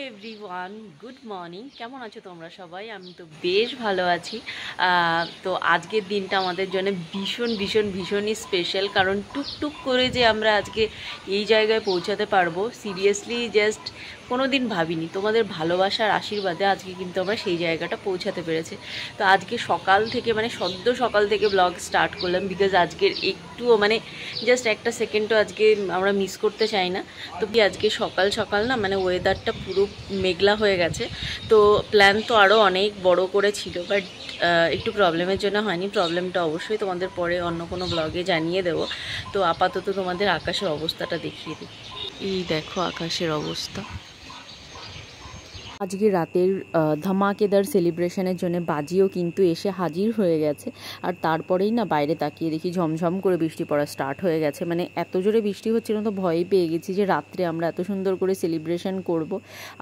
Everyone, good morning. কেমন আছো তোমরা সবাই? আমি তো বেশ ভালো আছি। তো আজকের দিনটা আমাদের জন্য ভীষণই স্পেশাল, কারণ টুকটুক করে যে আমরা আজকে এই জায়গায় পৌঁছাতে পারবো, সিরিয়াসলি জাস্ট কোনো দিন ভাবিনি। তোমাদের ভালোবাসার আশীর্বাদে আজকে কিন্তু আমরা সেই জায়গাটা পৌঁছাতে পেরেছি। তো আজকে সকাল থেকে সদ্য সকাল থেকে ব্লগ স্টার্ট করলাম, বিকজ আজকের একটুও জাস্ট একটা সেকেন্ডও আজকে আমরা মিস করতে চাই না। তো কি আজকে সকাল সকাল না ওয়েদারটা পুরো মেঘলা হয়ে গেছে। তো প্ল্যান তো আরও অনেক বড় করে ছিল, বাট একটু প্রবলেমের জন্য হয়নি। প্রবলেমটা অবশ্যই তোমাদের পরে অন্য কোনো ব্লগে জানিয়ে দেবো। তো আপাতত তোমাদের আকাশের অবস্থাটা দেখিয়ে দিই। এই দেখো আকাশের অবস্থা। আজকে রাতের ধামাকেদার সেলিব্রেশনের জন্য বাজিও কিন্তু এসে হাজির হয়ে গেছে। আর তারপরেই না বাইরে তাকিয়ে দেখি ঝমঝম করে বৃষ্টি পড়া স্টার্ট হয়ে গেছে। এত জোরে বৃষ্টি হচ্ছিল, তো ভয়ই পেয়ে গেছি যে রাত্রে আমরা এত সুন্দর করে সেলিব্রেশন করব।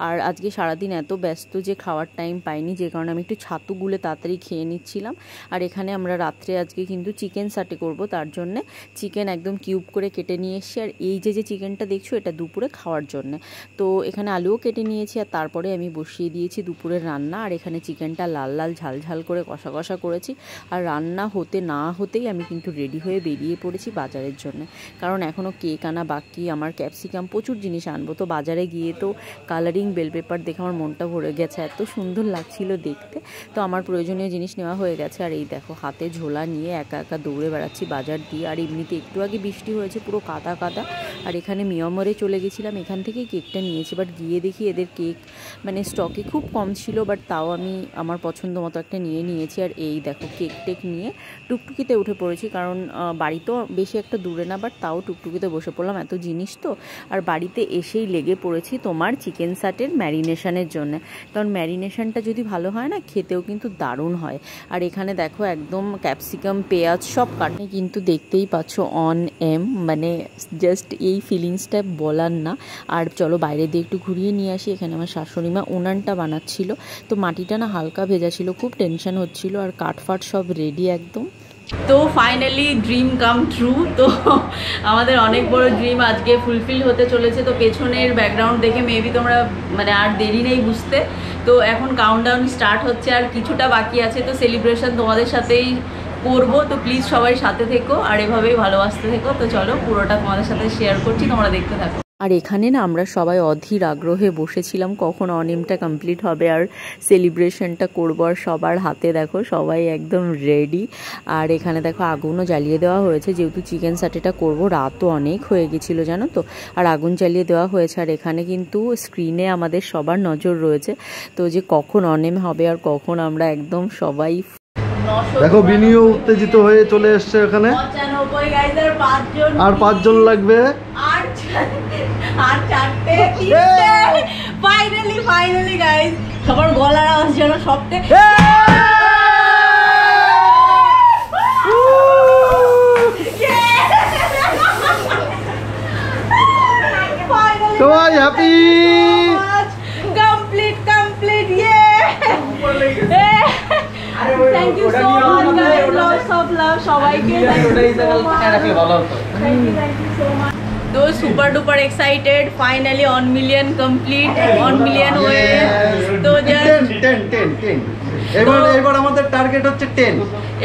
আর আজকে সারাদিন এত ব্যস্ত যে খাওয়ার টাইম পাইনি, যে কারণে আমি একটু ছাতু গুলে তাড়াতাড়ি খেয়ে নিচ্ছিলাম। আর এখানে আমরা রাত্রে আজকে কিন্তু চিকেন সাটে করব, তার জন্যে চিকেন একদম কিউব করে কেটে নিয়ে এসেছি। আর এই যে চিকেনটা দেখছো, এটা দুপুরে খাওয়ার জন্যে। তো এখানে আলুও কেটে নিয়েছি, আর তারপরে আমি বসিয়ে দিয়েছি দুপুরের রান্না। আর এখানে চিকেনটা লাল লাল ঝাল ঝাল করে কষা কষা করেছি। আর রান্না হতে না হতেই আমি কিন্তু রেডি হয়ে বেরিয়ে পড়েছি বাজারের জন্য, কারণ এখনও কেক আনা বাকি, আমার ক্যাপসিকাম প্রচুর জিনিস আনবো। তো বাজারে গিয়ে তো কালারিং বেল পেপার দেখে আমার মনটা ভরে গেছে, এত সুন্দর লাগছিল দেখতে। তো আমার প্রয়োজনীয় জিনিস নেওয়া হয়ে গেছে। আর এই দেখো হাতে ঝোলা নিয়ে একা একা দৌড়ে বেড়াচ্ছি বাজার দিয়ে। আর এমনিতে একটু আগে বৃষ্টি হয়েছে, পুরো কাদা কাদা। আর এখানে মিয়ামরে চলে গেছিলাম, এখান থেকেই কেকটা নিয়েছি। বাট গিয়ে দেখি এদের কেক স্টকে খুব কম ছিল, বাট তাও আমি আমার পছন্দ মতো একটা নিয়ে নিয়েছি। আর এই দেখো কেক টেক নিয়ে টুকটুকিতে উঠে পড়েছি, কারণ বাড়ি তো বেশি একটা দূরে না, বাট তাও টুকটুকিতে বসে পড়লাম, এত জিনিস তো। আর বাড়িতে এসেই লেগে পড়েছি তোমার চিকেন সাটের ম্যারিনেশনের জন্য, কারণ ম্যারিনেশনটা যদি ভালো হয় না, খেতেও কিন্তু দারুণ হয়। আর এখানে দেখো একদম ক্যাপসিকাম পেঁয়াজ সব কাটে, কিন্তু দেখতেই পাচ্ছ অন এম, জাস্ট এই ফিলিংসটা বলার না। আর চলো বাইরে দিয়ে একটু ঘুরিয়ে নিয়ে আসি। এখানে আমার শাশুড়ি মা উনানটা বানাচ্ছিল, তো মাটিটা না হালকা ভেজা ছিল, খুব টেনশন হচ্ছিল। আর কাঠফাট সব রেডি একদম। তো ফাইনালি ড্রিম কাম ট্রু। তো আমাদের অনেক বড় ড্রিম আজকে ফুলফিল হতে চলেছে। তো পেছনের ব্যাকগ্রাউন্ড দেখে মেবি তোমরা আর দেরি নেই বুঝতে। তো এখন কাউন্টডাউন স্টার্ট হচ্ছে, আর কিছুটা বাকি আছে। তো সেলিব্রেশন তোমাদের সাথেই করবো, তো প্লিজ সবাই সাথে থেকো আর এভাবেই ভালোবাসতে থেকো। তো চলো পুরোটা তোমাদের সাথে শেয়ার করছি, তোমরা দেখতে থাকো। আর এখানে না আমরা সবাই অধীর আগ্রহে বসেছিলাম কখন অনিমটা কমপ্লিট হবে আর সেলিব্রেশনটা করবো। আর সবার হাতে দেখো সবাই একদম রেডি। আর এখানে দেখো আগুনও জ্বালিয়ে দেওয়া হয়েছে, যেহেতু চিকেন সাটেটা করবো, রাতও অনেক হয়ে গেছিলো জানো তো। আর আগুন জ্বালিয়ে দেওয়া হয়েছে। আর এখানে কিন্তু স্ক্রিনে আমাদের সবার নজর রয়েছে, তো যে কখন অনিম হবে আর কখন আমরা একদম সবাই। দেখো বিনিও উত্তেজিত হয়ে চলে এসছে এখানে। আর 5 জন লাগবে, আর 4টে ফাইনালি গাইস, সবার গলার আওয়াজ যেন সবতে। সবাই হ্যাপি, কমপ্লিট ইয়ে। Thank you so much guys, lots of love সবাইকে। Thank you so much. তো super duper excited, finally 1 million complete, 1 million হয়ে। তো জাস্ট 10 এবার আমাদের টার্গেট হচ্ছে 10,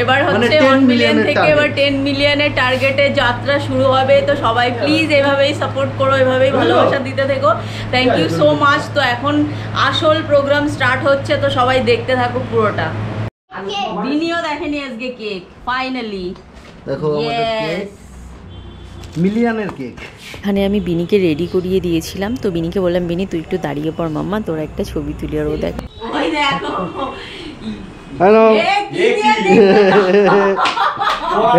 এবার হচ্ছে 1 মিলিয়ন থেকে এবার 10 মিলিয়নের টার্গেটে যাত্রা শুরু হবে। তো সবাই প্লিজ এভাবেই সাপোর্ট করো, এভাবেই ভালোবাসা দিতে থেকো। Thank you so much. তো এখন আসল প্রোগ্রাম স্টার্ট হচ্ছে, তো সবাই দেখতে থাকো পুরোটা। বিনিও দেখেনি আজকে কেক, ফাইনালি দেখো আমাদের কেক, মিলিয়নের কেক। এখানে আমি বিনিকে রেডি করিয়ে দিয়েছিলাম। তো বিনিকে বললাম, বিনি তুই একটু দাঁড়িয়ে পড় মাম্মা, তোর একটা ছবি তুলি। আর ও দেখো হ্যালো,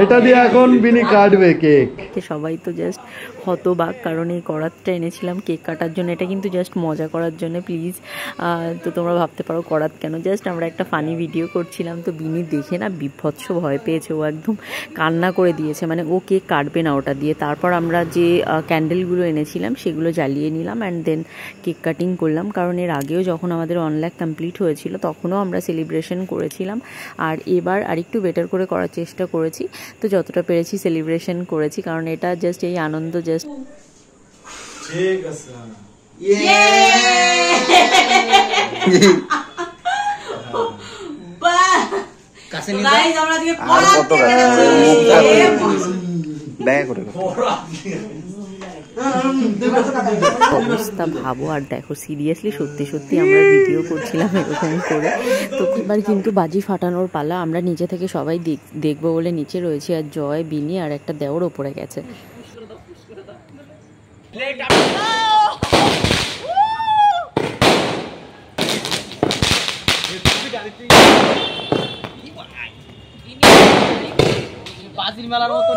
এটা দিয়ে এখন বিনি কাটবে কেক। সবাই তো জাস্ট হতবাক, কারণ এই করাতটা এনেছিলাম কেক কাটার জন্য, এটা কিন্তু জাস্ট মজা করার জন্য প্লিজ। তো তোমরা ভাবতে পারো করাত কেন, জাস্ট আমরা একটা ফানি ভিডিও করছিলাম। তো বিনি দেখে না বিভৎস ভয় পেয়েছে, ও একদম কান্না করে দিয়েছে, ও কেক কাটবে না ওটা দিয়ে। তারপর আমরা যে ক্যান্ডেলগুলো এনেছিলাম সেগুলো জ্বালিয়ে নিলাম, অ্যান্ড দেন কেক কাটিং করলাম। কারণ এর আগেও যখন আমাদের 1 লাখ কমপ্লিট হয়েছিল তখনও আমরা সেলিব্রেশন করেছিলাম, আর এবার আরেকটু বেটার করে করার চেষ্টা করেছি। তো যতটা পেরেছি সেলিব্রেশন করেছি, কারণ এটা জাস্ট এই আনন্দ জাস্ট। ঠিক আছে, অবস্থা ভাবো। আর দেখো সিরিয়াসলি সত্যি সত্যি আমরা ভিডিও করছিলাম এরকম করে। তো এবার কিন্তু বাজি ফাটানোর পালা। আমরা নিচে থেকে সবাই দেখবো বলে নিচে রয়েছে, আর জয়, বিনি আর একটা দেওর ওপরে গেছে। বাজির মেলার মতো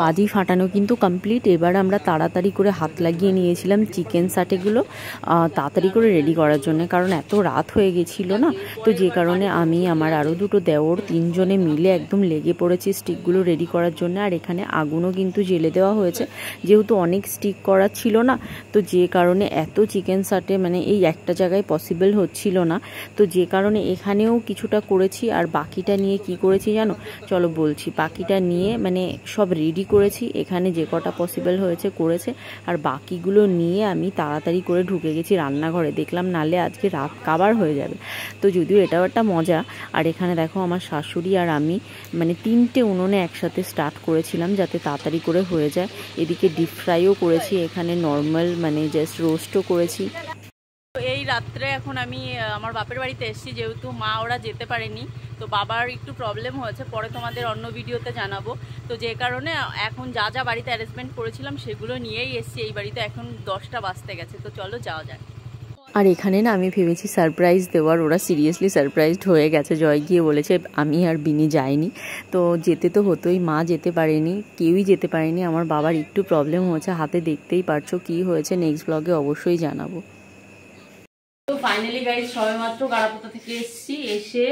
বাজি ফাটানো কিন্তু কমপ্লিট। এবার আমরা তাড়াতাড়ি করে হাত লাগিয়ে নিয়েছিলাম চিকেন সাটেগুলো তাড়াতাড়ি করে রেডি করার জন্য, কারণ এত রাত হয়ে গেছিল না। তো যে কারণে আমি, আমার আরও দুটো দেওর, তিনজনে মিলে একদম লেগে পড়েছি স্টিকগুলো রেডি করার জন্য। আর এখানে আগুনও কিন্তু জ্বেলে দেওয়া হয়েছে, যেহেতু অনেক স্টিক করা ছিল না। তো যে কারণে এত চিকেন সাটে মানে এই একটা জায়গায় পসিবল হচ্ছিল না। তো যে কারণে এখানেও কিছুটা করেছি। আর বাকিটা নিয়ে কি করেছি জানো, চলো বলছি। বাকিটা নিয়ে মানে সব রেডি করেছি, এখানে যে কটা পসিবল হয়েছে করেছে। আর বাকিগুলো নিয়ে আমি তাড়াতাড়ি করে ঢুকে গেছি রান্নাঘরে। দেখলাম নালে আজকে রাত কাবার হয়ে যাবে। তো যদিও এটাও একটা মজা। আর এখানে দেখো আমার শাশুড়ি আর আমি মানে 3টে উনুনে একসাথে স্টার্ট করেছিলাম যাতে তাড়াতাড়ি করে হয়ে যায়। এদিকে ডিপ ফ্রাইও করেছি, এখানে নর্মাল মানে জাস্ট রোস্টও করেছি। এই রাত্রে এখন আমি আমার বাপের বাড়িতে এসেছি, যেহেতু মা ওরা যেতে পারেনি। তো বাবার একটু প্রবলেম হয়েছে, পরে তোমাদের অন্য ভিডিওতে জানাবো। তো যে কারণে এখন যা যা বাড়িতে অ্যারেঞ্জমেন্ট করেছিলাম সেগুলো নিয়েই এসেছি এই বাড়িতে। এখন 10টা বাজতে গেছে, তো চলো যাওয়া যাক। আর এখানে না আমি ভেবেছি সারপ্রাইজ দেওয়ার, ওরা সিরিয়াসলি সারপ্রাইজড হয়ে গেছে। জয় গিয়ে বলেছে আমি আর বিনি যাইনি। তো যেতে তো হতোই, মা যেতে পারেনি, কেউই যেতে পারেনি। আমার বাবার একটু প্রবলেম হয়েছে হাতে, দেখতেই পারছো কি হয়েছে। নেক্সট ব্লগে অবশ্যই জানাবো। তো ফাইনালি গাইস সবে মাত্র গাড়াপোতা থেকে এসে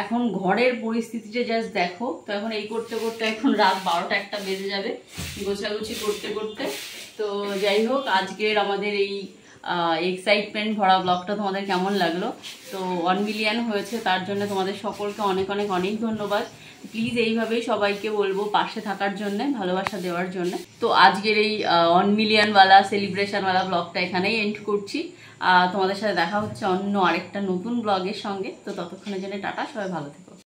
এখন ঘরের পরিস্থিতিটা জাস্ট দেখো। তো এখন এই করতে করতে এখন রাত 12টা 1টা বেজে যাবে গোছাগুছি করতে করতে। তো যাই হোক, আজকের আমাদের এই এক্সাইটমেন্ট ভরা ব্লগটা তোমাদের কেমন লাগলো? তো 1 মিলিয়ন হয়েছে, তার জন্য তোমাদের সকলকে অনেক অনেক অনেক ধন্যবাদ। প্লিজ এইভাবেই সবাইকে বলবো পাশে থাকার জন্য, ভালোবাসা দেওয়ার জন্য। তো আজকের এই 1 মিলিয়নওয়ালা সেলিব্রেশনওয়ালা ব্লগটা এখানেই এন্ড করছি। তোমাদের সাথে দেখা হচ্ছে অন্য আরেকটা নতুন ব্লগের সঙ্গে। তো ততক্ষণের জন্য টাটা, সবাই ভালো থেকো।